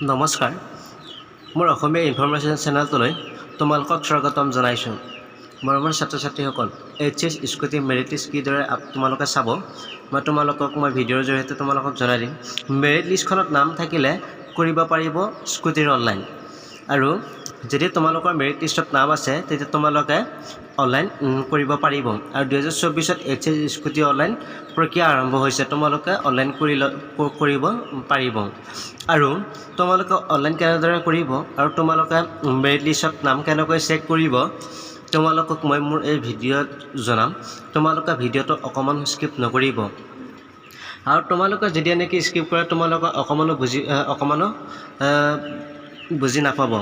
নমস্কাৰ মোৰ অসমীয়া ইনফৰমেশ্যন চেনেলটোলৈ তোমালোকক স্বাগতম জনাইছোঁ। মৰমৰ ছাত্ৰ ছাত্ৰীসকল, এইচএছ স্কুটি মেৰিট লিষ্ট কিদৰে তোমালোকে চাব মই তোমালোকক ভিডিঅ'ৰ জৰিয়তে তোমালোকক জনাই দিম। মেৰিট লিষ্টখনত নাম থাকিলে কৰিব পাৰিব স্কুটিৰ অনলাইন, আৰু যদি তোমালোকৰ মেৰিট লিষ্টত নাম আছে তেতিয়া তোমালোকে অনলাইন কৰিব পাৰিব। আৰু 2024 এইচএছ স্কুটি অনলাইন প্ৰক্ৰিয়া আৰম্ভ হৈছে, তোমালোকে অনলাইন কৰিব পাৰিব। আৰু তোমালোকে অনলাইন কেনেদৰে কৰিব আৰু তোমালোকে মেৰিট লিষ্টত নাম কেনেকৈ চেক কৰিব তোমালোকক মই মোৰ এই ভিডিঅ'ত জনাম। তোমালোকে ভিডিঅ'টো অকণমান স্কিপ নকৰিব, আৰু তোমালোকে যদি এনেকৈ স্কিপ কৰে তোমালোকে অকণমানো বুজি নাপাব।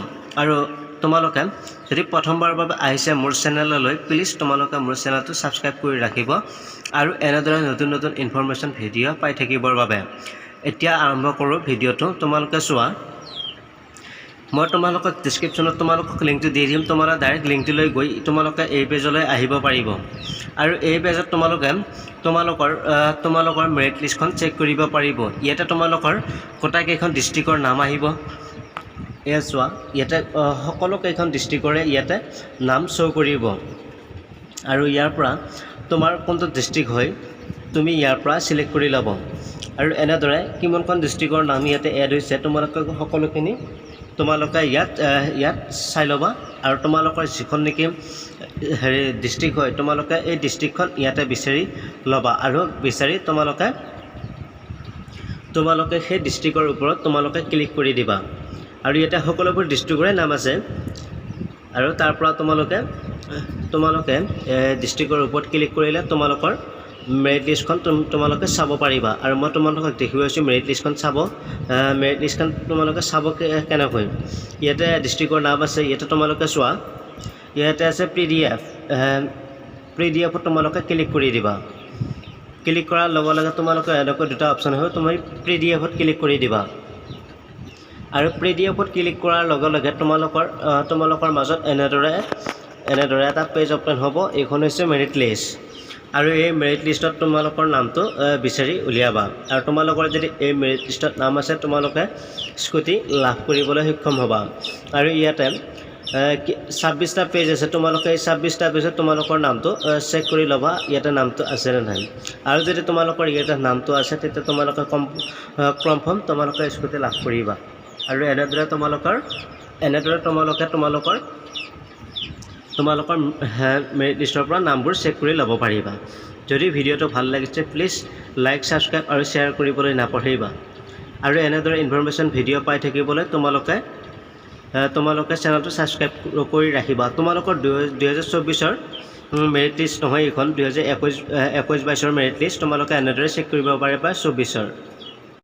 আৰু তোমালোকে যদি প্ৰথমবাৰৰ বাবে আহিছে মোৰ চেনেললৈ, প্লিজ তোমালোকে মোৰ চেনেলটো ছাবস্ক্ৰাইব কৰি ৰাখিব আৰু এনেদৰে নতুন নতুন ইনফৰমেশ্যন ভিডিঅ' পাই থাকিবৰ বাবে। এতিয়া আৰম্ভ কৰোঁ ভিডিঅ'টো। তোমালোকে চোৱা, মই তোমালোকক ডিছক্ৰিপশ্যনত তোমালোকক লিংকটো দি দিম। তোমালোকে ডাইৰেক্ট লিংকটোলৈ গৈ তোমালোকে এই পেজলৈ আহিব পাৰিব, আৰু এই পেজত তোমালোকৰ মেৰিট লিষ্টখন চেক কৰিব পাৰিব। ইয়াতে তোমালোকৰ গোটেইকেইখন ডিষ্ট্ৰিক্টৰ নাম আহিব। এয়া চোৱা, ইয়াতে সকলোকেইখন ডিষ্ট্ৰিক্টৰে ইয়াতে নাম শ্ব' কৰিব, আৰু ইয়াৰ পৰা তোমাৰ কোনটো ডিষ্ট্ৰিক্ট হয় তুমি ইয়াৰ পৰা চিলেক্ট কৰি ল'ব। আৰু এনেদৰে কিমানখন ডিষ্ট্ৰিক্টৰ নাম ইয়াতে এড হৈছে তোমালোকে সকলোখিনি তোমালোকে ইয়াত চাই ল'বা। আৰু তোমালোকৰ যিখন নেকি ডিষ্ট্ৰিক্ট হয় তোমালোকে এই ডিষ্ট্ৰিক্টখন ইয়াতে বিচাৰি ল'বা, আৰু বিচাৰি তোমালোকে সেই ডিষ্ট্ৰিক্টৰ ওপৰত তোমালোকে ক্লিক কৰি দিবা। আৰু ইয়াতে সকলোবোৰ ডিষ্ট্ৰিক্টৰে নাম আছে, আৰু তাৰ পৰা তোমালোকে ডিষ্ট্ৰিক্টৰ ওপৰত ক্লিক কৰিলে তোমালোকৰ মেৰিট লিষ্টখন তোমালোকে চাব পাৰিবা। আৰু মই তোমালোকক দেখুৱাইছোঁ মেৰিট লিষ্টখন চাব। মেৰিট লিষ্টখন তোমালোকে চাব কেনেকৈ। ইয়াতে ডিষ্ট্ৰিক্টৰ নাম আছে, ইয়াতে তোমালোকে চোৱা, ইয়াতে আছে পিডিএফত তোমালোকে ক্লিক কৰি দিবা। ক্লিক কৰাৰ লগে লগে তোমালোকে এনেকৈ দুটা অপশ্যন আহিব, তুমি পিডিএফত ক্লিক কৰি দিবা। আৰু পিডিএফত ক্লিক কৰাৰ লগে লগে তোমালোকৰ মাজত এনেদৰে এটা পেজ অপেন হ'ব। এইখন হৈছে মেৰিট লিষ্ট, আৰু এই মেৰিট লিষ্টত তোমালোকৰ নামটো বিচাৰি উলিয়াবা। আৰু তোমালোকৰ যদি এই মেৰিট লিষ্টত নাম আছে তোমালোকে স্কুটি লাভ কৰিবলৈ সক্ষম হ'বা। আৰু ইয়াতে 26টা পেজ আছে, তোমালোকে এই 26টা পেজত তোমালোকৰ নামটো চেক কৰি ল'বা ইয়াতে নামটো আছে নে নাই। আৰু যদি তোমালোকৰ ইয়াতে নামটো আছে তেতিয়া তোমালোকে কনফাৰ্ম তোমালোকে স্কুটি লাভ কৰিবা। আৰু এনেদৰে তোমালোকৰ মেৰিট লিষ্টৰ পৰা নামবোৰ চেক কৰি ল'ব পাৰিবা। যদি ভিডিঅ'টো ভাল লাগিছে প্লিজ লাইক, ছাবস্ক্ৰাইব আৰু শ্বেয়াৰ কৰিবলৈ নাপাহৰিবা। আৰু এনেদৰে ইনফৰমেশ্যন ভিডিঅ' পাই থাকিবলৈ তোমালোকে চেনেলটো ছাবস্ক্ৰাইব কৰি ৰাখিবা। তোমালোকৰ 2024 মেৰিট লিষ্ট নহয়, এইখন 2021-22 মেৰিট লিষ্ট তোমালোকে এনেদৰে চেক কৰিব পাৰিবা 24।